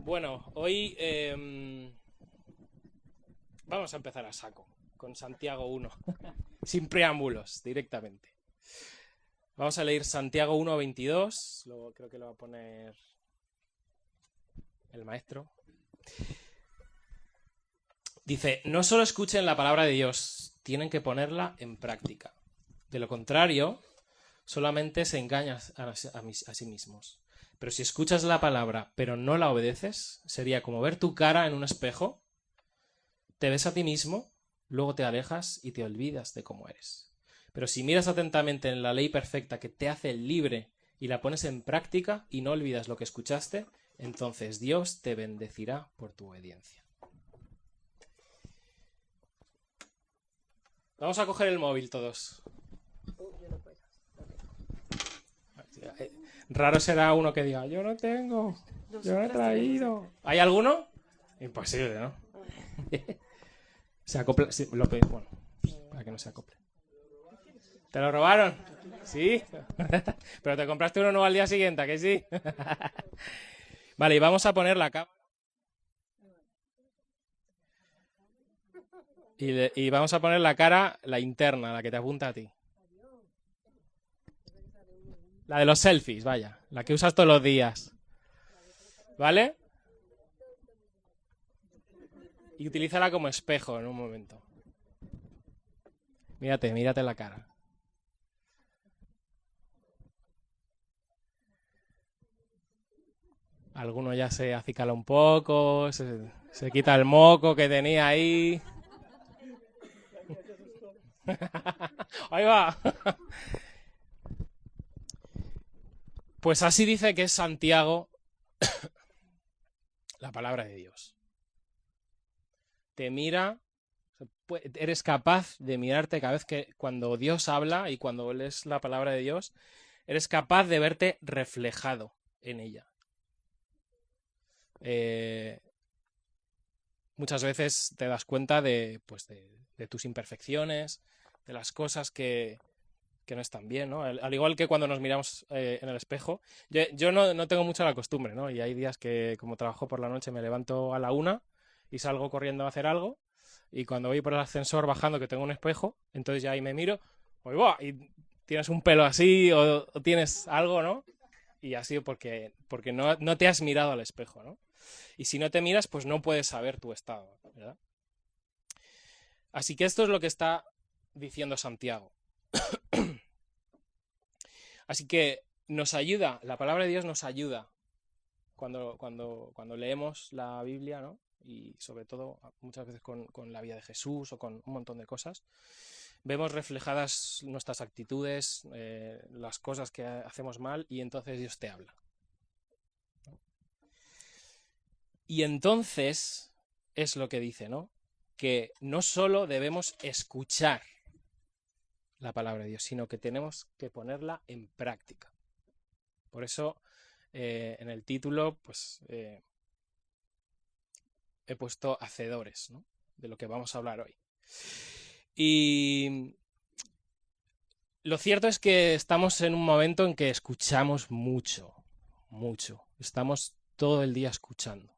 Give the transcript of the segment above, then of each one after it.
Bueno, hoy vamos a empezar a saco, con Santiago 1, sin preámbulos, directamente. Vamos a leer Santiago 1:22, luego creo que lo va a poner el maestro. Dice, no solo escuchen la palabra de Dios, tienen que ponerla en práctica. De lo contrario, solamente se engañan a sí mismos. Pero si escuchas la palabra, pero no la obedeces, sería como ver tu cara en un espejo, te ves a ti mismo, luego te alejas y te olvidas de cómo eres. Pero si miras atentamente en la ley perfecta que te hace libre y la pones en práctica y no olvidas lo que escuchaste, entonces Dios te bendecirá por tu obediencia. Vamos a coger el móvil todos. Raro será uno que diga, yo no tengo, yo no he traído. ¿Hay alguno? Imposible, ¿no? Se acopla, sí, bueno, para que no se acople. ¿Te lo robaron? ¿Sí? Pero te compraste uno nuevo al día siguiente, ¿a que sí? Vale, y vamos a poner la cámara. Y vamos a poner la cara, la interna, la que te apunta a ti. La de los selfies, vaya. La que usas todos los días. ¿Vale? Y utilízala como espejo en un momento. Mírate la cara. Alguno ya se acicala un poco, se quita el moco que tenía ahí. Ahí va. Pues así dice que es Santiago, la palabra de Dios. Te mira, eres capaz de mirarte cada vez que cuando Dios habla y cuando lees la palabra de Dios, eres capaz de verte reflejado en ella. Muchas veces te das cuenta de tus imperfecciones, de las cosas que no están bien, ¿no? Al igual que cuando nos miramos en el espejo. Yo no tengo mucho la costumbre, ¿no? Y hay días que, como trabajo por la noche, me levanto a la 1 y salgo corriendo a hacer algo. Y cuando voy por el ascensor bajando, que tengo un espejo, entonces ya ahí me miro, y tienes un pelo así o tienes algo, ¿no? Y así porque no te has mirado al espejo, ¿no? Y si no te miras, pues no puedes saber tu estado, ¿verdad? Así que esto es lo que está diciendo Santiago. Así que nos ayuda, la palabra de Dios nos ayuda cuando leemos la Biblia, ¿no? Y sobre todo muchas veces con la vida de Jesús o con un montón de cosas, vemos reflejadas nuestras actitudes, las cosas que hacemos mal, y entonces Dios te habla. Y entonces es lo que dice, ¿no? Que no solo debemos escuchar la palabra de Dios, sino que tenemos que ponerla en práctica. Por eso en el título pues he puesto hacedores, ¿no? De lo que vamos a hablar hoy. Y lo cierto es que estamos en un momento en que escuchamos mucho. Estamos todo el día escuchando.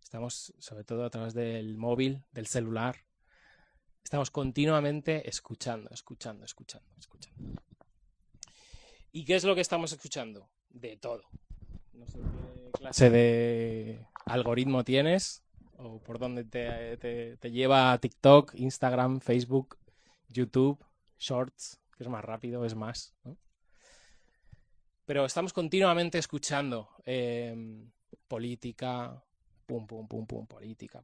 Estamos, sobre todo a través del móvil, del celular, estamos continuamente escuchando. ¿Y qué es lo que estamos escuchando? De todo. No sé qué clase de algoritmo tienes o por dónde te lleva TikTok, Instagram, Facebook, YouTube, Shorts, que es más rápido, es más, ¿no? Pero estamos continuamente escuchando política, pum, política.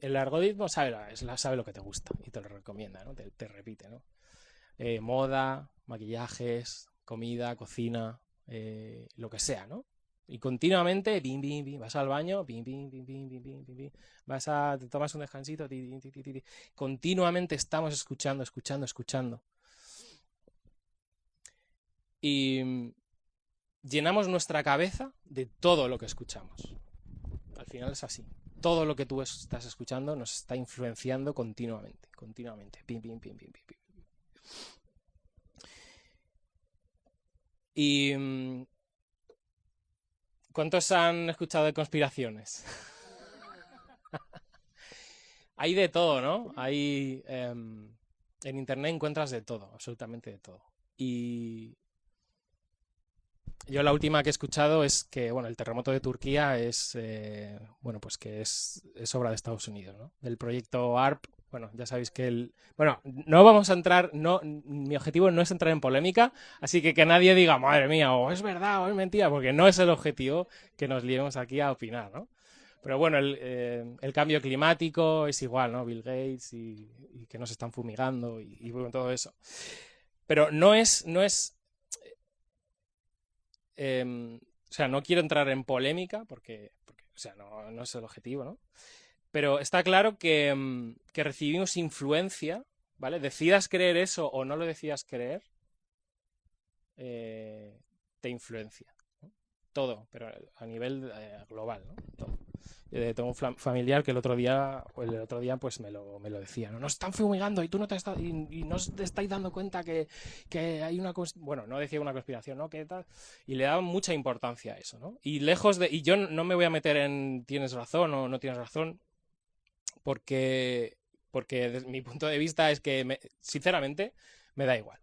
El algoritmo sabe lo que te gusta y te lo recomienda, ¿no? Te repite, ¿no? Moda, maquillajes, comida, cocina, lo que sea, ¿no? Y continuamente, vas al baño, te tomas un descansito, continuamente estamos escuchando. Y llenamos nuestra cabeza de todo lo que escuchamos. Al final es así. Todo lo que tú estás escuchando nos está influenciando continuamente. Y ¿Cuántos han escuchado de conspiraciones? Hay de todo, ¿no? En internet encuentras de todo, absolutamente de todo. Y yo la última que he escuchado es que, bueno, el terremoto de Turquía bueno, pues que es obra de Estados Unidos, ¿no? Del proyecto ARP. Bueno, ya sabéis que bueno, no vamos a entrar, no, mi objetivo no es entrar en polémica, así que nadie diga, madre mía, o es verdad o es mentira, porque no es el objetivo que nos liemos aquí a opinar, ¿no? Pero bueno, el cambio climático es igual, ¿no? Bill Gates y que nos están fumigando y bueno, todo eso. Pero no es o sea, no quiero entrar en polémica porque o sea, no es el objetivo, ¿no? Pero está claro que recibimos influencia, ¿vale? Decidas creer eso o no lo decidas creer, te influencia, ¿no? Todo, pero a nivel global, ¿no? Todo. Tengo un familiar que el otro día pues me lo decía, ¿no? Nos están fumigando y tú no te y no te estáis dando cuenta que hay una bueno, no decía una conspiración, ¿no? Que tal, y le daban mucha importancia a eso, ¿no? Y lejos de, y yo no me voy a meter en tienes razón o no tienes razón, porque desde mi punto de vista es que sinceramente me da igual.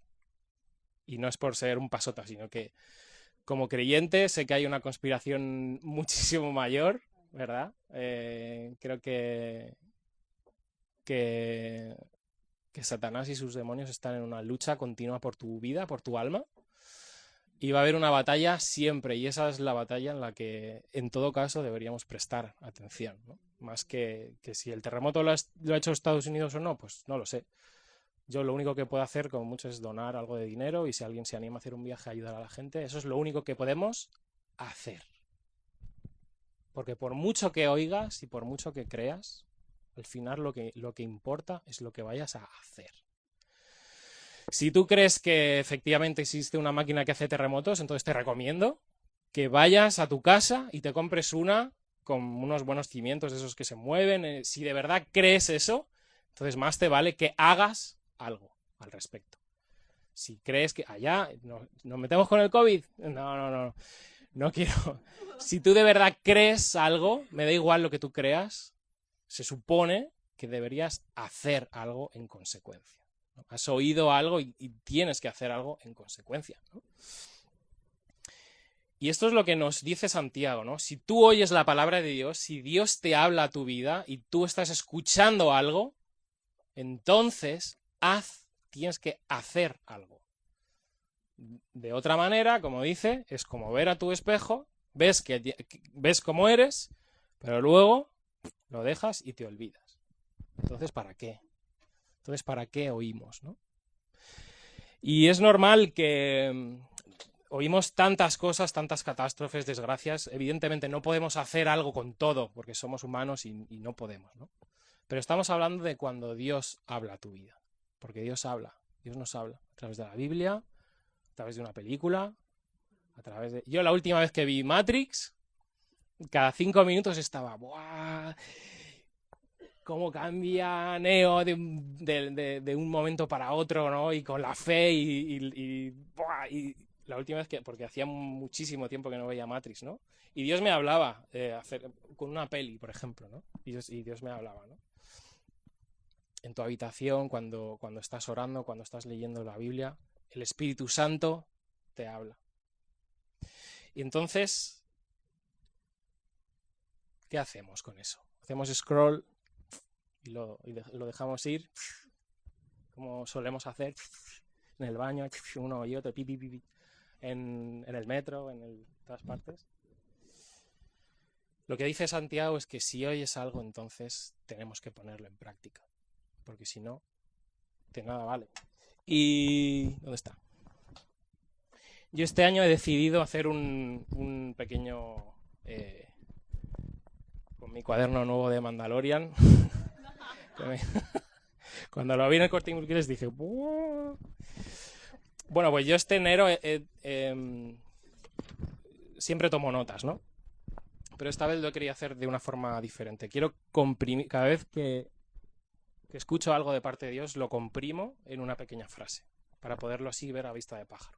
Y no es por ser un pasota, sino que como creyente sé que hay una conspiración muchísimo mayor, ¿verdad? Creo que Satanás y sus demonios están en una lucha continua por tu vida, por tu alma. Y va a haber una batalla siempre, y esa es la batalla en la que, en todo caso, deberíamos prestar atención, ¿no? Más que si el terremoto lo ha hecho Estados Unidos o no, pues no lo sé. Yo lo único que puedo hacer, como mucho, es donar algo de dinero, y si alguien se anima a hacer un viaje a ayudar a la gente, eso es lo único que podemos hacer. Porque por mucho que oigas y por mucho que creas, al final lo que importa es lo que vayas a hacer. Si tú crees que efectivamente existe una máquina que hace terremotos, entonces te recomiendo que vayas a tu casa y te compres una con unos buenos cimientos de esos que se mueven. Si de verdad crees eso, entonces más te vale que hagas algo al respecto. Si crees que allá nos metemos con el COVID, no quiero. Si tú de verdad crees algo, me da igual lo que tú creas, se supone que deberías hacer algo en consecuencia, ¿no? Has oído algo y tienes que hacer algo en consecuencia, ¿no? Y esto es lo que nos dice Santiago, ¿no? Si tú oyes la palabra de Dios, si Dios te habla a tu vida y tú estás escuchando algo, entonces tienes que hacer algo. De otra manera, como dice, es como ver a tu espejo, ves cómo eres, pero luego lo dejas y te olvidas. Entonces, ¿para qué? Entonces, ¿para qué oímos, no? Y es normal que oímos tantas cosas, tantas catástrofes, desgracias. Evidentemente no podemos hacer algo con todo, porque somos humanos y no podemos, ¿no? Pero estamos hablando de cuando Dios habla a tu vida. Porque Dios nos habla a través de la Biblia, a través de una película, a través de... Yo la última vez que vi Matrix, cada 5 minutos estaba... ¡buah! Cómo cambia Neo de un momento para otro, ¿no? Y con la fe y la última vez porque hacía muchísimo tiempo que no veía Matrix, ¿no? Y Dios me hablaba con una peli, por ejemplo, ¿no? Y Dios me hablaba, ¿no? En tu habitación, cuando estás orando, cuando estás leyendo la Biblia, el Espíritu Santo te habla. Y entonces, ¿qué hacemos con eso? Hacemos scroll y lo dejamos ir, como solemos hacer en el baño, uno y otro, en el metro, en todas partes. Lo que dice Santiago es que si oyes algo, entonces tenemos que ponerlo en práctica, porque si no, de nada vale. ¿Y dónde está? Yo este año he decidido hacer un pequeño... con mi cuaderno nuevo de Mandalorian. Cuando lo vi en el Corte Inglés dije... ¡buah! Bueno, pues yo este enero siempre tomo notas, ¿no? Pero esta vez lo quería hacer de una forma diferente. Quiero comprimir... Cada vez que escucho algo de parte de Dios, lo comprimo en una pequeña frase, para poderlo así ver a vista de pájaro.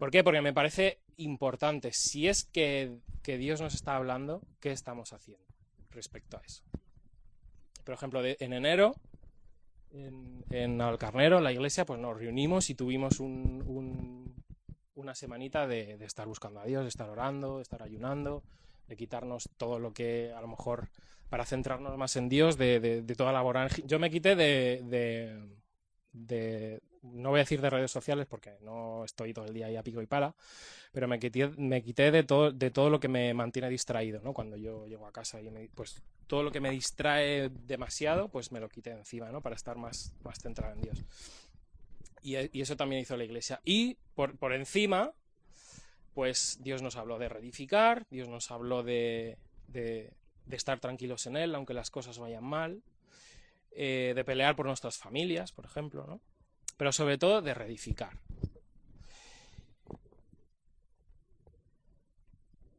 ¿Por qué? Porque me parece importante. Si es que Dios nos está hablando, ¿qué estamos haciendo respecto a eso? Por ejemplo, en enero, en Alcarnero, en la iglesia, pues nos reunimos y tuvimos una semanita de estar buscando a Dios, de estar orando, de estar ayunando, de quitarnos todo lo que a lo mejor para centrarnos más en Dios, de toda la vorágine. Yo me quité no voy a decir de redes sociales porque no estoy todo el día ahí a pico y pala, pero me quité de todo lo que me mantiene distraído, ¿no? Cuando yo llego a casa y pues todo lo que me distrae demasiado, pues me lo quité de encima, ¿no? Para estar más centrado en Dios. Y eso también hizo la iglesia. Y por encima, pues Dios nos habló de reedificar, Dios nos habló de estar tranquilos en Él, aunque las cosas vayan mal, de pelear por nuestras familias, por ejemplo, ¿no? Pero sobre todo de reedificar.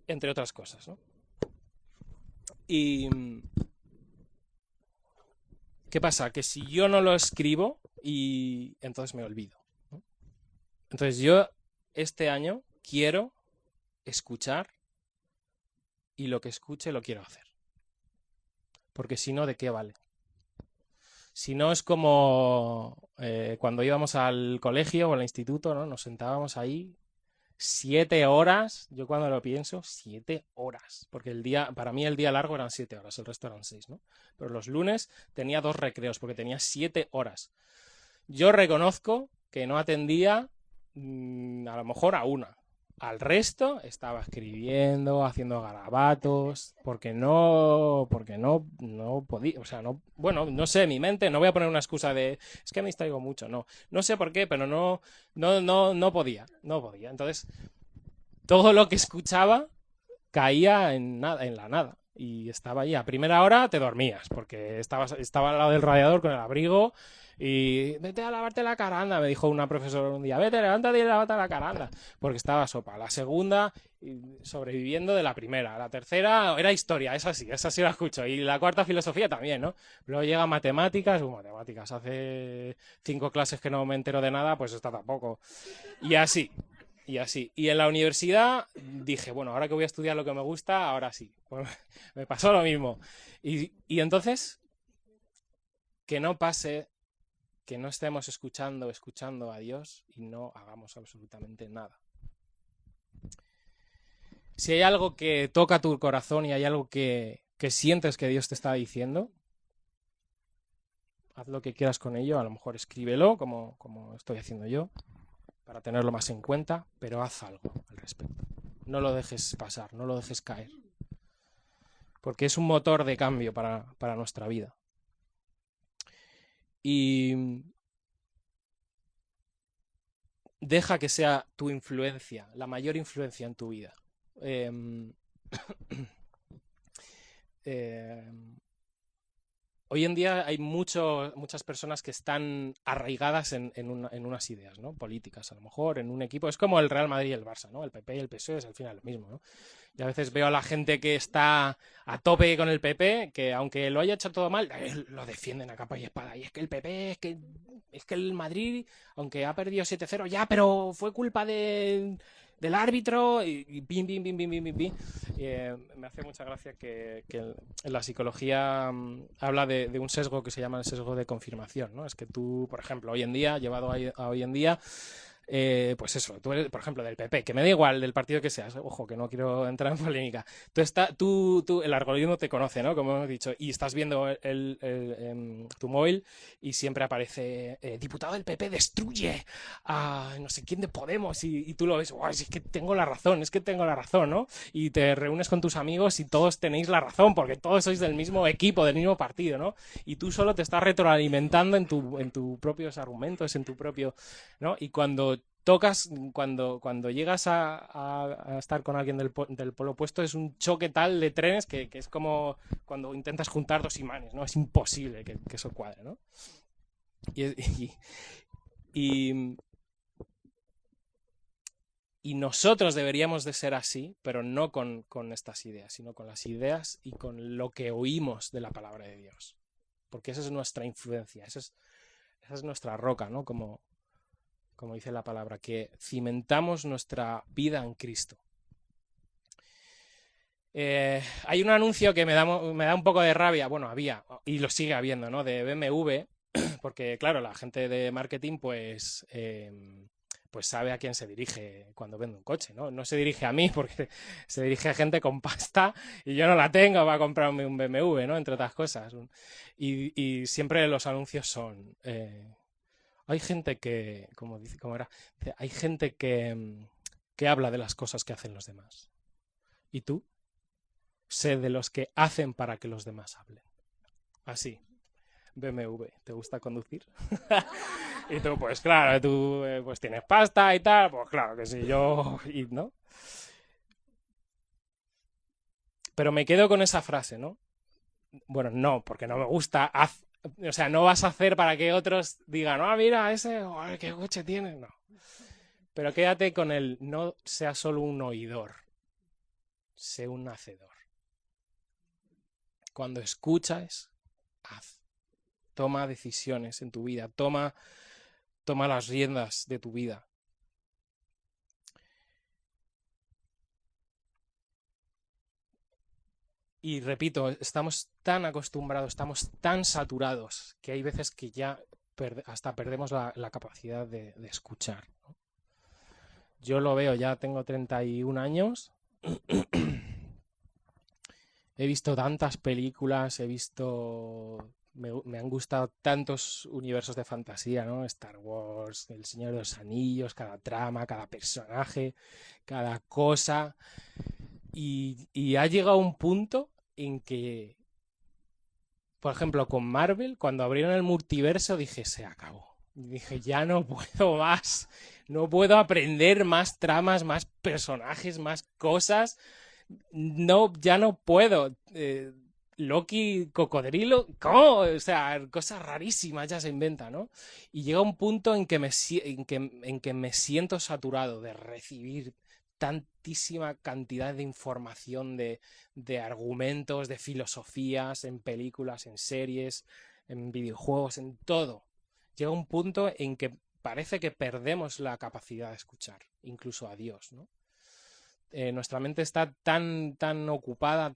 Entre otras cosas, ¿no? Y ¿qué pasa? Que si yo no lo escribo, y entonces me olvido, ¿no? Entonces yo este año quiero escuchar y lo que escuche lo quiero hacer. Porque si no, ¿de qué vale? Si no es como cuando íbamos al colegio o al instituto, ¿no? Nos sentábamos ahí 7 horas, yo cuando lo pienso, 7 horas. Porque para mí el día largo eran 7 horas, el resto eran 6, ¿no? Pero los lunes tenía 2 recreos porque tenía 7 horas. Yo reconozco que no atendía a lo mejor a una. Al resto estaba escribiendo, haciendo garabatos, porque no podía, o sea, bueno, no sé, mi mente, no voy a poner una excusa de, es que me distraigo mucho, no sé por qué, pero no podía. Entonces, todo lo que escuchaba caía en la nada. Y estaba ahí. A primera hora te dormías, porque estaba al lado del radiador con el abrigo y vete a lavarte la cara, anda, me dijo una profesora un día, vete, levántate y lávate la cara, anda, porque estaba sopa. La segunda, sobreviviendo de la primera. La tercera era historia, esa sí la escucho. Y la cuarta, filosofía también, ¿no? Luego llega matemáticas, hace 5 clases que no me entero de nada, pues esta tampoco. Y así. Y en la universidad dije, bueno, ahora que voy a estudiar lo que me gusta, ahora sí. Pues me pasó lo mismo. Y entonces, que no pase, que no estemos escuchando a Dios y no hagamos absolutamente nada. Si hay algo que toca tu corazón y hay algo que sientes que Dios te está diciendo, haz lo que quieras con ello. A lo mejor escríbelo, como estoy haciendo yo, para tenerlo más en cuenta, pero haz algo al respecto. No lo dejes pasar, no lo dejes caer. Porque es un motor de cambio para nuestra vida. Y deja que sea tu influencia, la mayor influencia en tu vida. Hoy en día hay muchas personas que están arraigadas en unas ideas, ¿no? Políticas, a lo mejor, en un equipo. Es como el Real Madrid y el Barça, ¿no? El PP y el PSOE es al final lo mismo, ¿no? Y a veces veo a la gente que está a tope con el PP, que aunque lo haya hecho todo mal, lo defienden a capa y espada. Y es que el PP, es que el Madrid, aunque ha perdido 7-0, ya, pero fue culpa del árbitro y pim. Me hace mucha gracia que en la psicología habla de un sesgo que se llama el sesgo de confirmación, ¿no? Es que tú, por ejemplo, hoy en día, llevado a hoy en día, pues eso, tú eres, por ejemplo, del PP, que me da igual del partido que seas, ojo, que no quiero entrar en polémica. El algoritmo te conoce, ¿no? Como hemos dicho, y estás viendo tu móvil y siempre aparece diputado del PP destruye a no sé quién de Podemos y tú lo ves, es que tengo la razón, ¿no? Y te reúnes con tus amigos y todos tenéis la razón porque todos sois del mismo equipo, del mismo partido, ¿no? Y tú solo te estás retroalimentando en tus propios argumentos, en tu propio, ¿no? Y cuando llegas a estar con alguien del polo opuesto, es un choque tal de trenes que es como cuando intentas juntar 2 imanes, ¿no? Es imposible que eso cuadre, ¿no? Y nosotros deberíamos de ser así, pero no con estas ideas, sino con las ideas y con lo que oímos de la palabra de Dios. Porque esa es nuestra influencia, esa es nuestra roca, ¿no? Como como dice la palabra, que cimentamos nuestra vida en Cristo. Hay un anuncio que me da un poco de rabia, bueno, había, y lo sigue habiendo, ¿no? De BMW, porque claro, la gente de marketing pues sabe a quién se dirige cuando vende un coche, ¿no? No se dirige a mí porque se dirige a gente con pasta y yo no la tengo para comprarme un BMW, ¿no? Entre otras cosas. Y siempre los anuncios son... hay gente que, como era, hay gente que habla de las cosas que hacen los demás. ¿Y tú? Sé de los que hacen para que los demás hablen. Así. BMW, ¿te gusta conducir? Y tú, pues claro, tú pues tienes pasta y tal, pues claro que sí, yo, ¿no? Pero me quedo con esa frase, ¿no? Bueno, no, porque no me gusta, o sea, no vas a hacer para que otros digan, ah, mira, ese, oh, qué coche tiene, no. Pero quédate con el, no sea solo un oidor, sé un hacedor. Cuando escuchas, haz. Toma decisiones en tu vida, toma las riendas de tu vida. Y repito, estamos tan acostumbrados, estamos tan saturados, que hay veces que ya hasta perdemos la capacidad de escuchar, ¿no? Yo lo veo, ya tengo 31 años, he visto tantas películas, me han gustado tantos universos de fantasía, ¿no? Star Wars, El Señor de los Anillos, cada trama, cada personaje, cada cosa. Y ha llegado un punto en que, por ejemplo, con Marvel, cuando abrieron el multiverso, dije, se acabó. Dije, ya no puedo más. No puedo aprender más tramas, más personajes, más cosas. No, ya no puedo. Loki, cocodrilo, ¿cómo? O sea, cosas rarísimas ya se inventan, ¿no? Y llega un punto en que me siento saturado de recibir tantísima cantidad de información, de argumentos, de filosofías, en películas, en series, en videojuegos, en todo. Llega un punto en que parece que perdemos la capacidad de escuchar, incluso a Dios, ¿no? Nuestra mente está tan ocupada,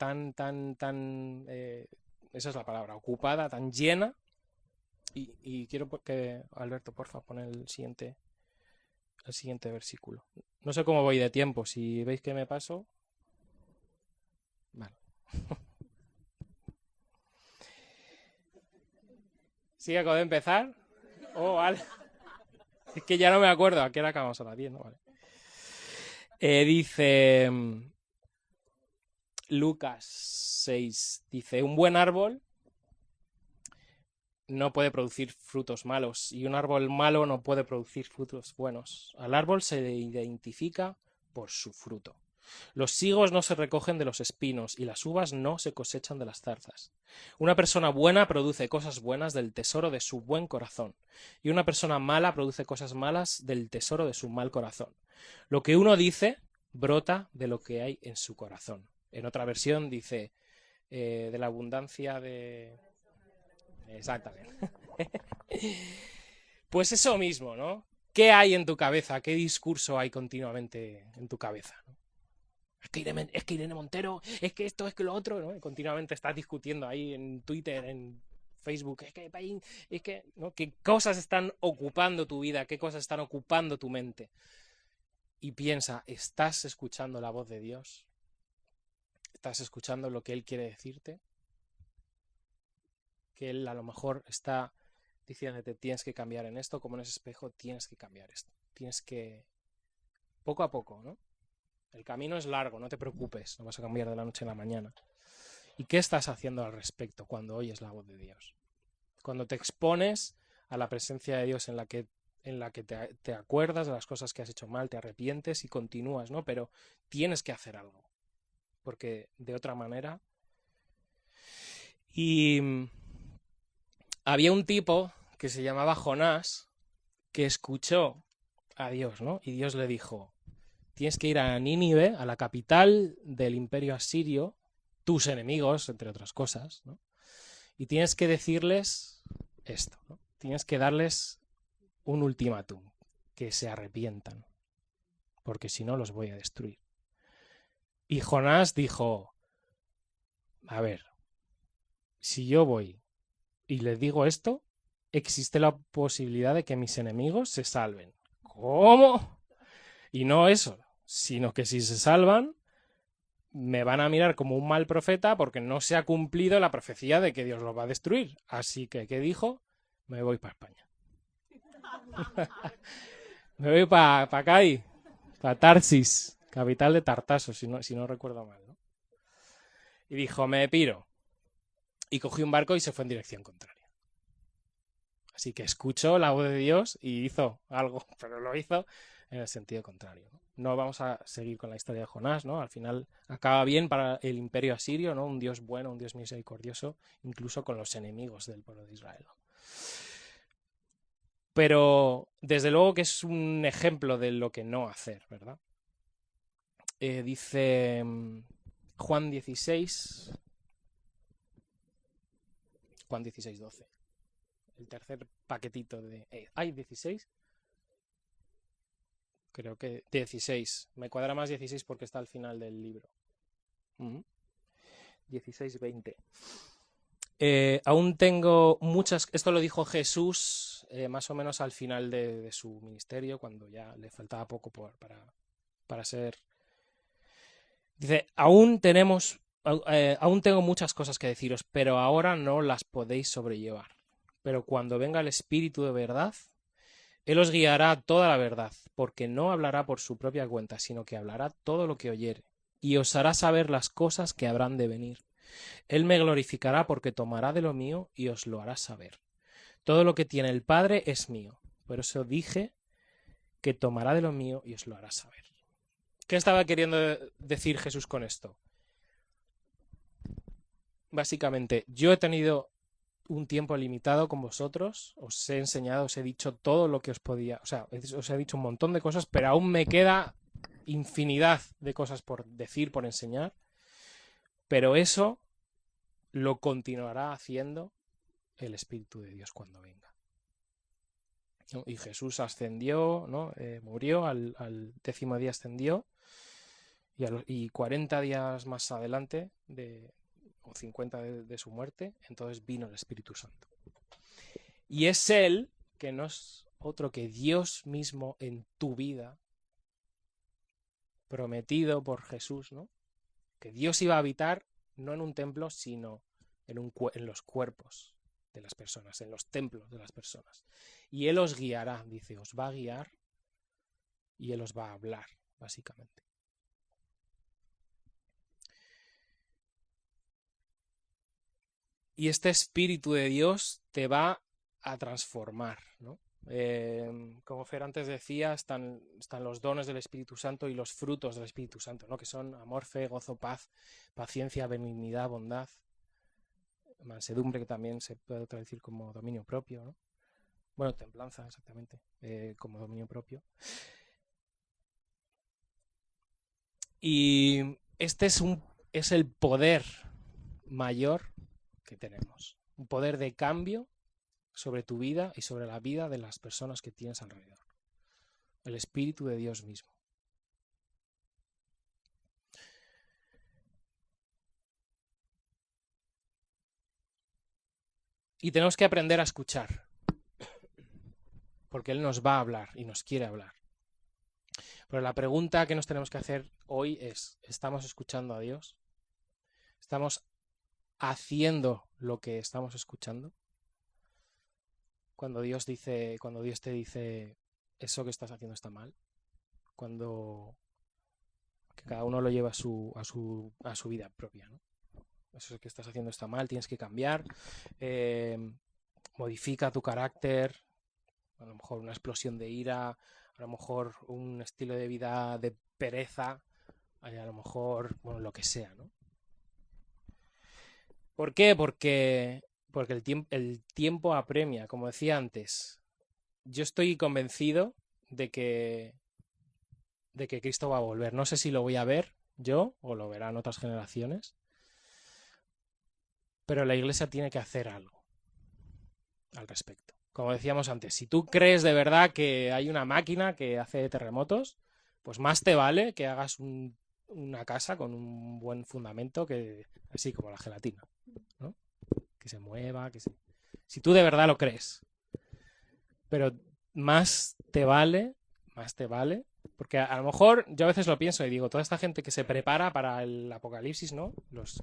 esa es la palabra, ocupada, tan llena. Y quiero que, Alberto, porfa, pon el siguiente versículo. No sé cómo voy de tiempo, si veis que me paso. Vale. ¿Sí acabo de empezar? Oh, vale. Es que ya no me acuerdo, ¿a qué hora acabamos? A las 10, ¿no? Vale. Dice Lucas 6, dice, un buen árbol no puede producir frutos malos y un árbol malo no puede producir frutos buenos. Al árbol se le identifica por su fruto. Los higos no se recogen de los espinos y las uvas no se cosechan de las zarzas. Una persona buena produce cosas buenas del tesoro de su buen corazón y una persona mala produce cosas malas del tesoro de su mal corazón. Lo que uno dice brota de lo que hay en su corazón. En otra versión dice de la abundancia de... Exactamente. Pues eso mismo, ¿no? ¿Qué hay en tu cabeza? ¿Qué discurso hay continuamente en tu cabeza? ¿No? Es que Irene Montero, es que esto, es que lo otro, ¿no? Y continuamente estás discutiendo ahí en Twitter, en Facebook, es que, ¿no? ¿Qué cosas están ocupando tu vida? ¿Qué cosas están ocupando tu mente? Y piensa, ¿estás escuchando la voz de Dios? ¿Estás escuchando lo que Él quiere decirte? Que Él a lo mejor está diciéndote, tienes que cambiar en esto, como en ese espejo, tienes que cambiar esto. Tienes que, poco a poco, ¿no? El camino es largo, no te preocupes, no vas a cambiar de la noche a la mañana. ¿Y qué estás haciendo al respecto cuando oyes la voz de Dios? Cuando te expones a la presencia de Dios en la que te acuerdas de las cosas que has hecho mal, te arrepientes y continúas, ¿no? Pero tienes que hacer algo, porque de otra manera... Y había un tipo que se llamaba Jonás que escuchó a Dios, ¿no? Y Dios le dijo, tienes que ir a Nínive, a la capital del imperio asirio, tus enemigos, entre otras cosas, ¿no? Y tienes que decirles esto, ¿no? Tienes que darles un ultimátum. que se arrepientan, porque si no los voy a destruir. Y Jonás dijo, a ver, si yo voy y les digo esto, existe la posibilidad de que mis enemigos se salven. ¿Cómo? Y no eso, sino que si se salvan, me van a mirar como un mal profeta porque no se ha cumplido la profecía de que Dios los va a destruir. Así que, ¿qué dijo? Me voy para España. Me voy para Cádiz, para Tarsis, capital de Tartaso, si no recuerdo mal, ¿no? Y dijo, me piro. Y cogió un barco y se fue en dirección contraria. Así que escuchó la voz de Dios y hizo algo, pero lo hizo en el sentido contrario. No vamos a seguir con la historia de Jonás, ¿no? Al final acaba bien para el imperio asirio, ¿no? Un Dios bueno, un Dios misericordioso, incluso con los enemigos del pueblo de Israel, ¿no? Pero desde luego que es un ejemplo de lo que no hacer, ¿verdad? Dice Juan 16, 12. El tercer paquetito de... ¿Hay 16? Creo que 16. Me cuadra más 16 porque está al final del libro. 16, 20. Aún tengo muchas... Esto lo dijo Jesús más o menos al final de su ministerio, cuando ya le faltaba poco para ser... Dice, aún tengo muchas cosas que deciros, pero ahora no las podéis sobrellevar. Pero cuando venga el Espíritu de verdad, Él os guiará a toda la verdad, porque no hablará por su propia cuenta, sino que hablará todo lo que oyere, y os hará saber las cosas que habrán de venir. Él me glorificará porque tomará de lo mío y os lo hará saber. Todo lo que tiene el Padre es mío. Por eso dije que tomará de lo mío y os lo hará saber. ¿Qué estaba queriendo decir Jesús con esto? Básicamente, yo he tenido un tiempo limitado con vosotros, os he enseñado, os he dicho todo lo que os podía, o sea, os he dicho un montón de cosas, pero aún me queda infinidad de cosas por decir, por enseñar, pero eso lo continuará haciendo el Espíritu de Dios cuando venga. ¿No? Y Jesús ascendió, ¿no? Murió, al 10º día ascendió, y 40 días más adelante, o 50 de su muerte, entonces vino el Espíritu Santo. Y es Él, que no es otro que Dios mismo en tu vida, prometido por Jesús, ¿no? Que Dios iba a habitar no en un templo, sino en los cuerpos de las personas, en los templos de las personas. Y Él os guiará, dice, os va a guiar y Él os va a hablar, básicamente. Y este Espíritu de Dios te va a transformar, ¿no? Como Fer antes decía, están los dones del Espíritu Santo y los frutos del Espíritu Santo, ¿no? Que son amor, fe, gozo, paz, paciencia, benignidad, bondad, mansedumbre, que también se puede traducir como dominio propio, ¿no? Bueno, templanza, exactamente, como dominio propio. Y este es el poder mayor que tenemos, un poder de cambio sobre tu vida y sobre la vida de las personas que tienes alrededor. El Espíritu de Dios mismo. Y tenemos que aprender a escuchar, porque Él nos va a hablar y nos quiere hablar. Pero la pregunta que nos tenemos que hacer hoy es, ¿estamos escuchando a Dios? ¿Estamos haciendo lo que estamos escuchando? Cuando Dios te dice, eso que estás haciendo está mal, cuando que cada uno lo lleva a su vida propia, ¿no? Eso que estás haciendo está mal, tienes que cambiar, modifica tu carácter, a lo mejor una explosión de ira, a lo mejor un estilo de vida de pereza, a lo mejor, bueno, lo que sea, ¿no? ¿Por qué? Porque el tiempo apremia, como decía antes. Yo estoy convencido de que Cristo va a volver. No sé si lo voy a ver yo o lo verán otras generaciones, pero la Iglesia tiene que hacer algo al respecto. como decíamos antes, si tú crees de verdad que hay una máquina que hace terremotos, pues más te vale que hagas una casa con un buen fundamento, que así como la gelatina, ¿no? Que se mueva, si tú de verdad lo crees. Pero más te vale, porque a lo mejor yo a veces lo pienso y digo, toda esta gente que se prepara para el apocalipsis, ¿no? Los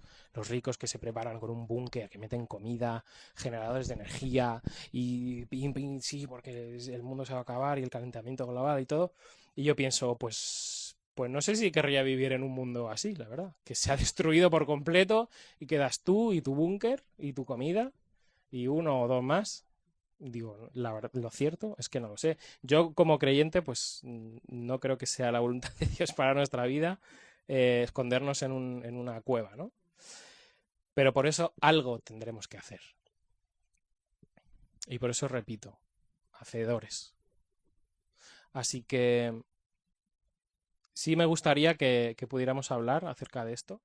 ricos que se preparan con un búnker, que meten comida, generadores de energía y pim, pim, sí, porque el mundo se va a acabar y el calentamiento global y todo. Y yo pienso, pues no sé si querría vivir en un mundo así, la verdad, que se ha destruido por completo y quedas tú y tu búnker y tu comida y uno o dos más. Digo, la verdad, lo cierto es que no lo sé. Yo como creyente, pues no creo que sea la voluntad de Dios para nuestra vida escondernos en una cueva, ¿no? Pero por eso algo tendremos que hacer. Y por eso repito, hacedores. Así que sí me gustaría que pudiéramos hablar acerca de esto,